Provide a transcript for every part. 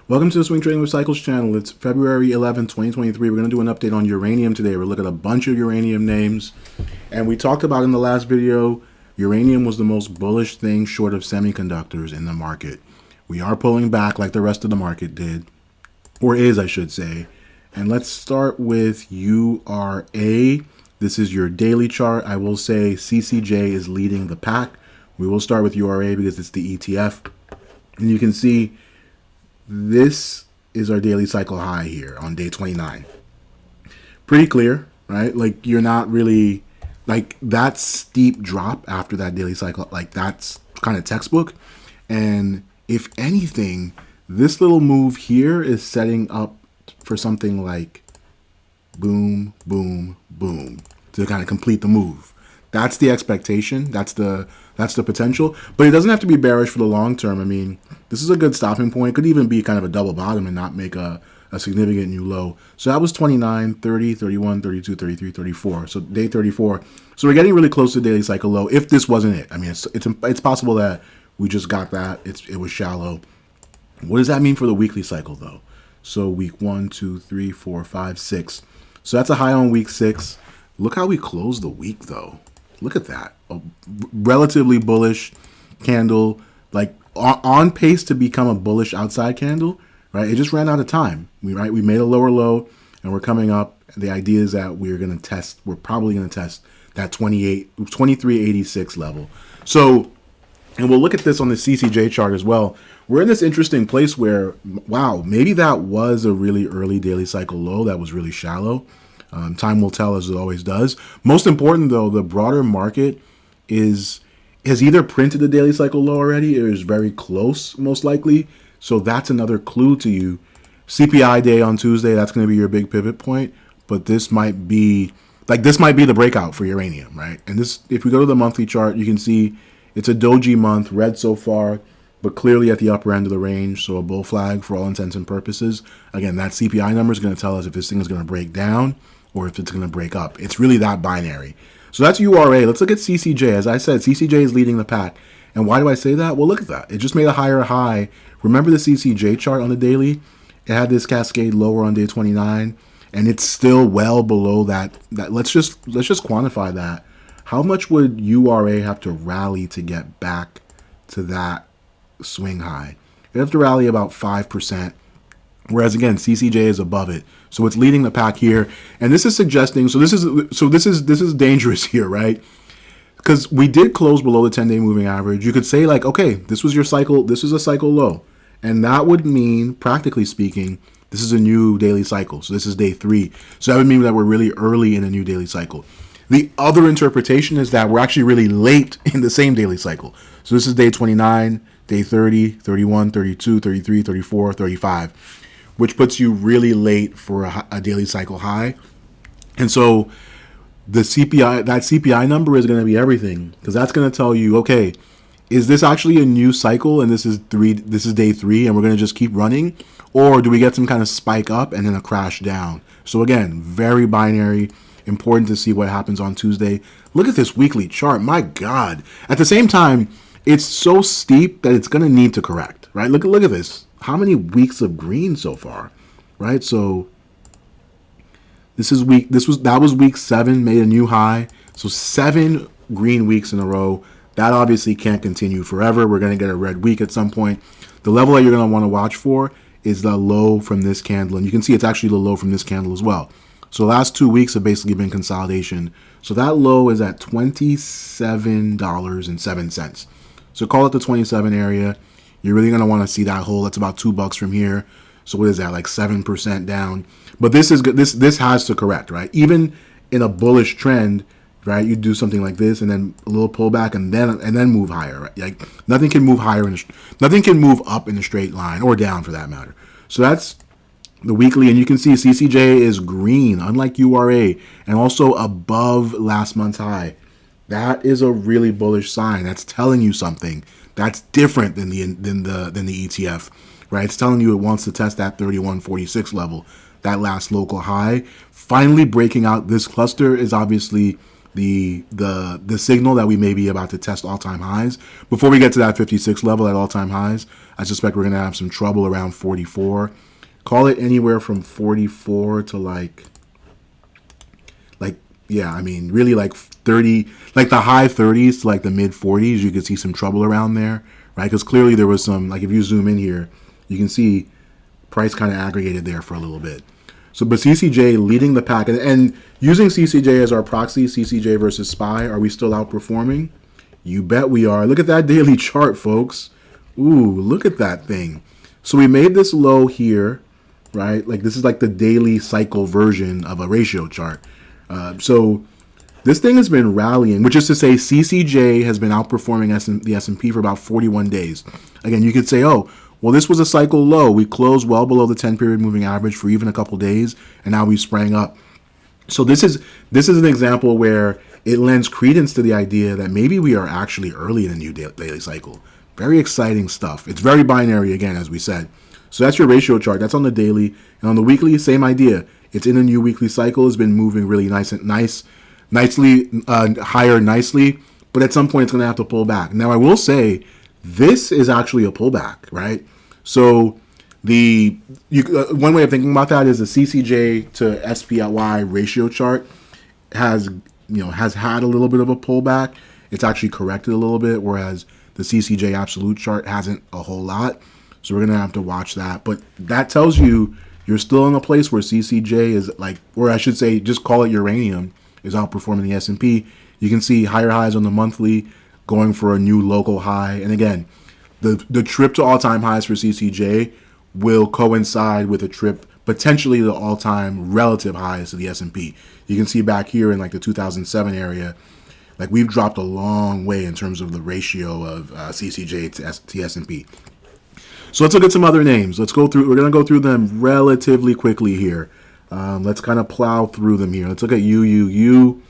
Welcome to the Swing Trading with Cycles channel. It's February 11, 2023. We're going to do an update on uranium today. We're looking at a bunch of uranium names. And we talked about in the last video, uranium was the most bullish thing short of semiconductors in the market. We are pulling back like the rest of the market did, or is, I should say. And let's start with URA. This is your daily chart. I will say CCJ is leading the pack. We will start with URA because it's the ETF. And you can see this is our daily cycle high here on day 29. Pretty clear, right? Like, you're not really, like, that steep drop after that daily cycle, like, that's kind of textbook. And if anything, this little move here is setting up for something like boom, boom, boom to kind of complete the move. That's the expectation. That's the potential. But it doesn't have to be bearish for the long term. I mean, this is a good stopping point. It could even be kind of a double bottom and not make a significant new low. So that was 29, 30, 31, 32, 33, 34. So day 34. So we're getting really close to the daily cycle low if this wasn't it. I mean, it's possible that we just got that. It was shallow. What does that mean for the weekly cycle, though? So week 1, 2, 3, 4, 5, 6. So that's a high on week 6. Look how we closed the week, though. Look at that. A relatively bullish candle, like on pace to become a bullish outside candle, right? It just ran out of time. We made a lower low and we're coming up. The idea is that we're probably going to test that 2386 level. So, and we'll look at this on the CCJ chart as well. We're in this interesting place where, wow, maybe that was a really early daily cycle low that was really shallow. Time will tell, as it always does. Most important, though, the broader market has either printed the daily cycle low already or is very close, most likely. So that's another clue to you. CPI day on Tuesday, that's going to be your big pivot point. But this might be the breakout for uranium, right? And this, if we go to the monthly chart, you can see it's a doji month, red so far, but clearly at the upper end of the range. So a bull flag for all intents and purposes. Again, that CPI number is going to tell us if this thing is going to break down or if it's going to break up. It's really that binary. So that's URA. Let's look at CCJ. As I said, CCJ is leading the pack. And why do I say that? Well, look at that. It just made a higher high. Remember the CCJ chart on the daily? It had this cascade lower on day 29, and it's still well below that. Let's just quantify that. How much would URA have to rally to get back to that swing high? It have to rally about 5%. Whereas again, CCJ is above it, so it's leading the pack here, and this is suggesting. So this is dangerous here, right? Because we did close below the 10-day moving average. You could say like, okay, this was your cycle. This is a cycle low, and that would mean, practically speaking, this is a new daily cycle. So this is day 3. So that would mean that we're really early in a new daily cycle. The other interpretation is that we're actually really late in the same daily cycle. So this is day 29, day 30, 31, 32, 33, 34, 35. Which puts you really late for a daily cycle high. And so the CPI, that CPI number is going to be everything, because that's going to tell you, okay, is this actually a new cycle and this is day 3 and we're going to just keep running, or do we get some kind of spike up and then a crash down? So again, very binary, important to see what happens on Tuesday. Look at this weekly chart. My God. At the same time, it's so steep that it's going to need to correct, right? Look at this. How many weeks of green so far, right? So that was week 7, made a new high. So 7 green weeks in a row. That obviously can't continue forever. We're going to get a red week at some point. The level that you're going to want to watch for is the low from this candle. And you can see it's actually the low from this candle as well. So the last 2 weeks have basically been consolidation. So that low is at $27.07. So call it the 27 area. You're really going to want to see that hole. That's about $2 from here. So what is that, like 7% down? But this is good. This has to correct, right? Even in a bullish trend, right? You do something like this and then a little pullback and then move higher, right? Like nothing can move nothing can move up in a straight line or down for that matter. So that's the weekly, and you can see CCJ is green, unlike URA, and also above last month's high. That is a really bullish sign. That's telling you something. That's different than the ETF, right? It's telling you it wants to test that 3146 level, that last local high. Finally breaking out this cluster is obviously the signal that we may be about to test all-time highs. Before we get to that 56 level at all-time highs, I suspect we're going to have some trouble around 44. Call it anywhere from 44 to like yeah, I mean, really like 30, like the high 30s to like the mid 40s. You could see some trouble around there, right? Because clearly there was some, like if you zoom in here, you can see price kind of aggregated there for a little bit. So, but CCJ leading the pack, and using CCJ as our proxy, CCJ versus SPY, are we still outperforming? You bet we are. Look at that daily chart, folks. Ooh, look at that thing. So we made this low here, right? Like this is like the daily cycle version of a ratio chart. So this thing has been rallying, which is to say CCJ has been outperforming the S&P for about 41 days. Again, you could say, oh, well, this was a cycle low. We closed well below the 10-period moving average for even a couple days, and now we sprang up. So this is an example where it lends credence to the idea that maybe we are actually early in a new daily cycle. Very exciting stuff. It's very binary, again, as we said. So that's your ratio chart. That's on the daily. And on the weekly, same idea. It's in a new weekly cycle. It's been moving really nicely higher nicely. But at some point, it's going to have to pull back. Now, I will say this is actually a pullback, right? So one way of thinking about that is the CCJ to SPY ratio chart has had a little bit of a pullback. It's actually corrected a little bit, whereas the CCJ absolute chart hasn't a whole lot. So we're going to have to watch that. But that tells you you're still in a place where CCJ is like, or I should say, just call it uranium, is outperforming the S&P. You can see higher highs on the monthly, going for a new local high. And again, the trip to all-time highs for CCJ will coincide with a trip potentially the all-time relative highs to the S&P. You can see back here in like the 2007 area, like we've dropped a long way in terms of the ratio of CCJ to S&P. So let's look at some other names. We're going to go through them relatively quickly here. Let's kind of plow through them here. Let's look at UUU.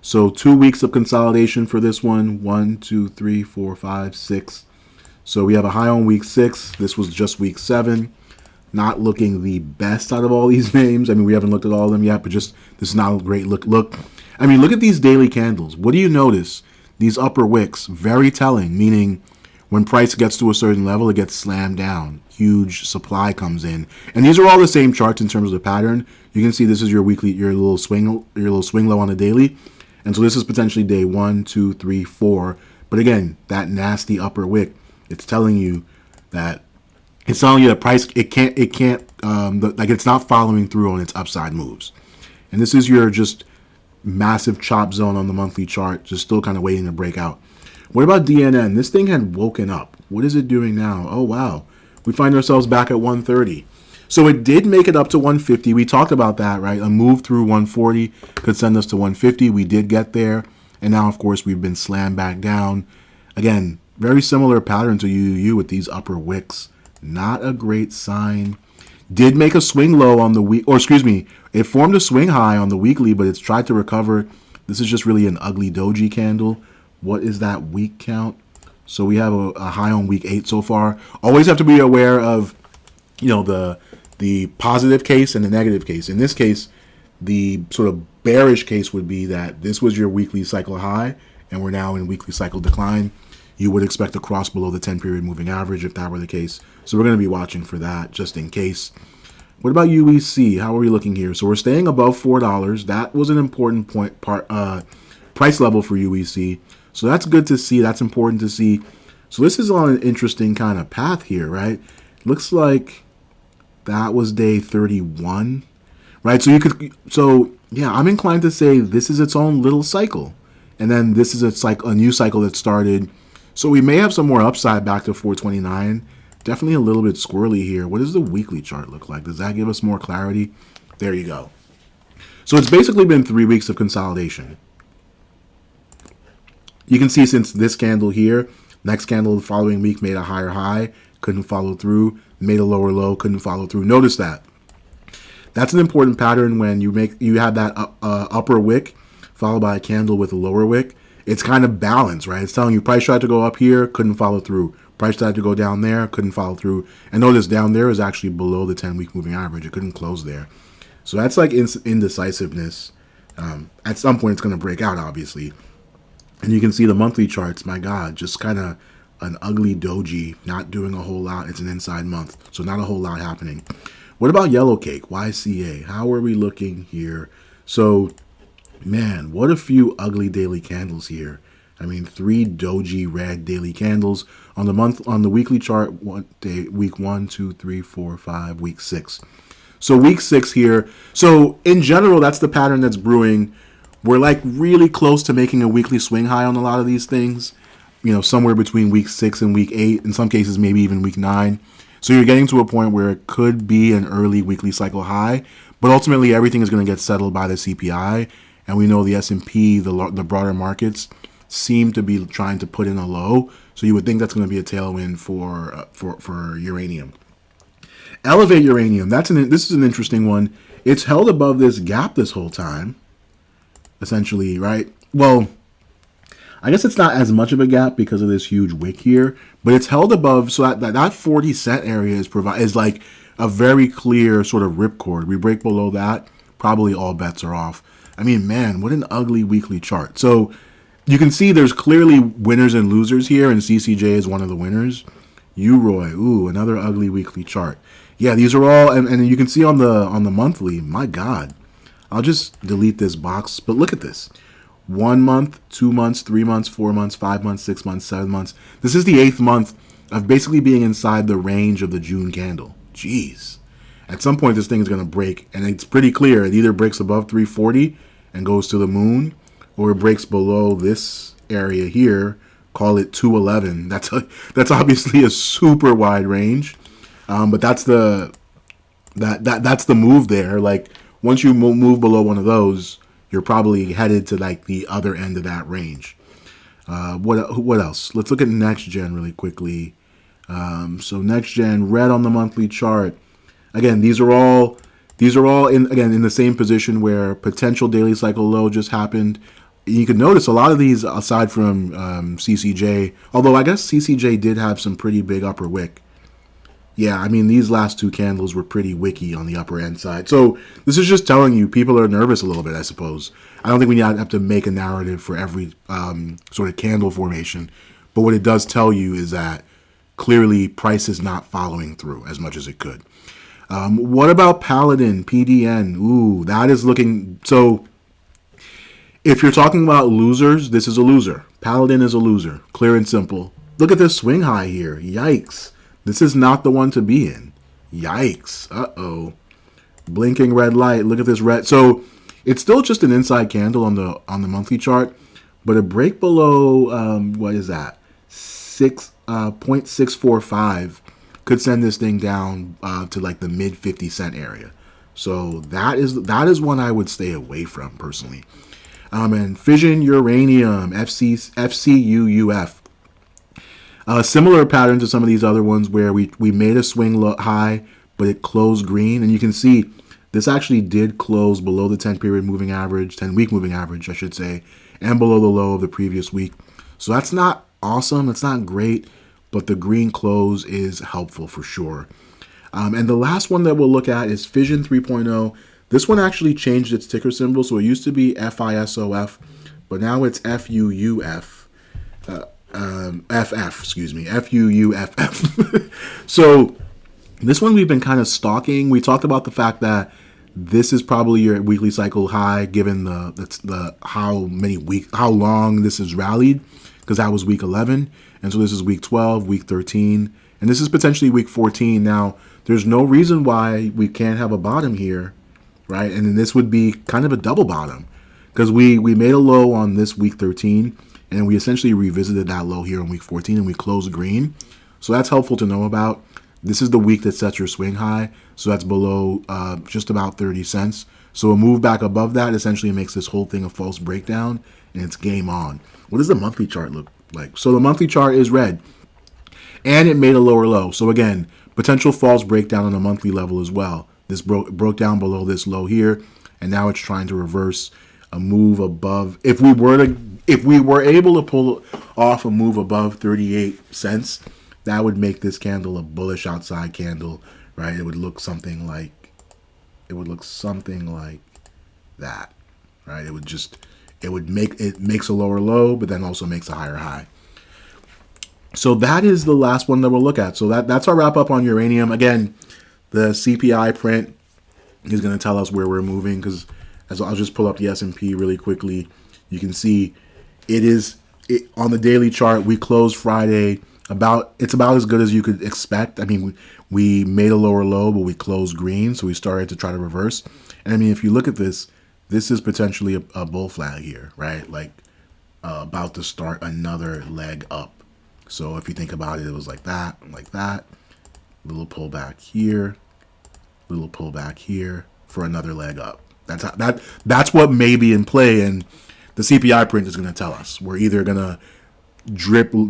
So 2 weeks of consolidation for this one. 1, 2, 3, 4, 5, 6. So we have a high on week 6. This was just week 7. Not looking the best out of all these names. I mean, we haven't looked at all of them yet, but just this is not a great look. I mean, look at these daily candles. What do you notice? These upper wicks, very telling, meaning when price gets to a certain level, it gets slammed down. Huge supply comes in. And these are all the same charts in terms of the pattern. You can see this is your weekly, your little swing low on the daily. And so this is potentially day 1, 2, 3, 4. But again, that nasty upper wick, it's telling you that price, it's not following through on its upside moves. And this is your just massive chop zone on the monthly chart, just still kind of waiting to break out. What about DNN? This thing had woken up. What is it doing now? Oh, wow. We find ourselves back at 130. So it did make it up to 150. We talked about that, right? A move through 140 could send us to 150. We did get there. And now, of course, we've been slammed back down. Again, very similar pattern to UUU with these upper wicks. Not a great sign. Did make a swing low on the week, or excuse me, it formed a swing high on the weekly, but it's tried to recover. This is just really an ugly doji candle. What is that week count? So we have a high on week 8 so far. Always have to be aware of, the positive case and the negative case. In this case, the sort of bearish case would be that this was your weekly cycle high, and we're now in weekly cycle decline. You would expect to cross below the 10-period moving average if that were the case. So we're going to be watching for that just in case. What about UEC? How are we looking here? So we're staying above $4. That was an important price level for UEC. So that's good to see. That's important to see. So this is on an interesting kind of path here, right? Looks like that was day 31, right? So yeah, I'm inclined to say this is its own little cycle. And then this is a new cycle that started. So we may have some more upside back to 429. Definitely a little bit squirrely here. What does the weekly chart look like? Does that give us more clarity? There you go. So it's basically been 3 weeks of consolidation. You can see since this candle here, next candle the following week made a higher high, couldn't follow through, made a lower low, couldn't follow through. Notice that. That's an important pattern when you have that upper wick followed by a candle with a lower wick. It's kind of balanced, right? It's telling you price tried to go up here, couldn't follow through. Price tried to go down there, couldn't follow through. And notice down there is actually below the 10-week moving average. It couldn't close there. So that's like indecisiveness. At some point, it's going to break out, obviously. And you can see the monthly charts. My God, just kind of an ugly doji, not doing a whole lot. It's an inside month, so not a whole lot happening. What about yellow cake, YCA? How are we looking here? So, man, what a few ugly daily candles here. I mean, 3 doji red daily candles on the weekly chart. Week 1, 2, 3, 4, 5, week 6. So week 6 here. So in general, that's the pattern that's brewing. We're like really close to making a weekly swing high on a lot of these things. You know, somewhere between week 6 and week 8. In some cases, maybe even week 9. So you're getting to a point where it could be an early weekly cycle high, but ultimately everything is going to get settled by the CPI, and we know the S&P, the broader markets, seem to be trying to put in a low. So you would think that's going to be a tailwind for uranium. Elevate uranium. This is an interesting one. It's held above this gap this whole time, essentially, right? Well, I guess it's not as much of a gap because of this huge wick here, but it's held above. So that 40 cent area is like a very clear sort of ripcord. We break below that, probably all bets are off. I mean, man, what an ugly weekly chart. So you can see there's clearly winners and losers here, and CCJ is one of the winners. UROY, ooh, another ugly weekly chart. Yeah, these are all, and you can see on the monthly. My God, I'll just delete this box. But look at this: 1 month, 2 months, 3 months, 4 months, 5 months, 6 months, 7 months. This is the 8th month of basically being inside the range of the June candle. Jeez. At some point, this thing is going to break, and it's pretty clear. It either breaks above 340 and goes to the moon, or it breaks below this area here. Call it 211. That's obviously a super wide range, but that's the move there. Like once you move below one of those, you're probably headed to like the other end of that range. What else? Let's look at next gen really quickly. So next gen, red on the monthly chart. Again, these are all in the same position where potential daily cycle low just happened. You can notice a lot of these, aside from CCJ, although I guess CCJ did have some pretty big upper wick. Yeah, I mean, these last 2 candles were pretty wicky on the upper end side. So this is just telling you people are nervous a little bit, I suppose. I don't think we have to make a narrative for every sort of candle formation. But what it does tell you is that clearly price is not following through as much as it could. What about Paladin, PDN? Ooh, that is looking... So if you're talking about losers, this is a loser. Paladin is a loser, clear and simple. Look at this swing high here. Yikes. This is not the one to be in. Yikes. Uh-oh. Blinking red light. Look at this red. So it's still just an inside candle on the monthly chart, but a break below, what is that? 0.645 could send this thing down to like the mid 50 cent area. So that is one I would stay away from personally. And fission uranium, FCUUF. Similar pattern to some of these other ones where we made a swing high, but it closed green. And you can see this actually did close below the 10-period moving average, 10-week moving average, I should say, and below the low of the previous week. So that's not awesome. It's not great, but the green close is helpful for sure. And the last one that we'll look at is Fission 3.0. This one actually changed its ticker symbol. So it used to be FISOF, but now it's FUUF. FUUFF. So this one we've been kind of stalking. We talked about the fact that this is probably your weekly cycle high, given the how long this has rallied, because that was week 11, and so this is week 12, week 13, and this is potentially week 14. Now, there's no reason why we can't have a bottom here, right? And then this would be kind of a double bottom, because we made a low on this week 13, and we essentially revisited that low here in week 14, and we closed green. So that's helpful to know about. This is the week that sets your swing high, so that's below just about 30 cents. So a move back above that essentially makes this whole thing a false breakdown, and it's game on. What does the monthly chart look like? So the monthly chart is red, and it made a lower low. So again, potential false breakdown on the monthly level as well. This broke down below this low here, and now it's trying to reverse a move above. If we were able to pull off a move above 38 cents, that would make this candle a bullish outside candle, right? It would look something like that. right? It makes a lower low, but then also makes a higher high. So that is the last one that we'll look at. So that's our wrap up on uranium. Again, the CPI print is going to tell us where we're moving, because as I'll just pull up the S&P really quickly, you can see on the daily chart. We closed Friday it's about as good as you could expect. I mean, we made a lower low, but we closed green, so we started to try to reverse. And I mean, if you look at this is potentially a bull flag here, right? Like about to start another leg up. So if you think about it, it was like that, little pullback here, little pullback here for another leg up. That's what may be in play, and the CPI print is going to tell us. We're either going to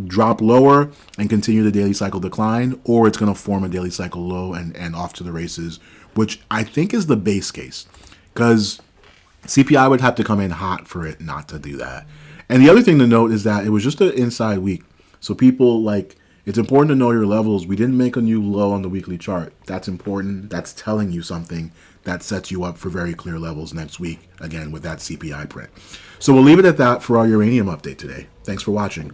drop lower and continue the daily cycle decline, or it's going to form a daily cycle low and off to the races, which I think is the base case, because CPI would have to come in hot for it not to do that. And the other thing to note is that it was just an inside week. So people, it's important to know your levels. We didn't make a new low on the weekly chart. That's important. That's telling you something. That sets you up for very clear levels next week, again, with that CPI print. So we'll leave it at that for our uranium update today. Thanks for watching.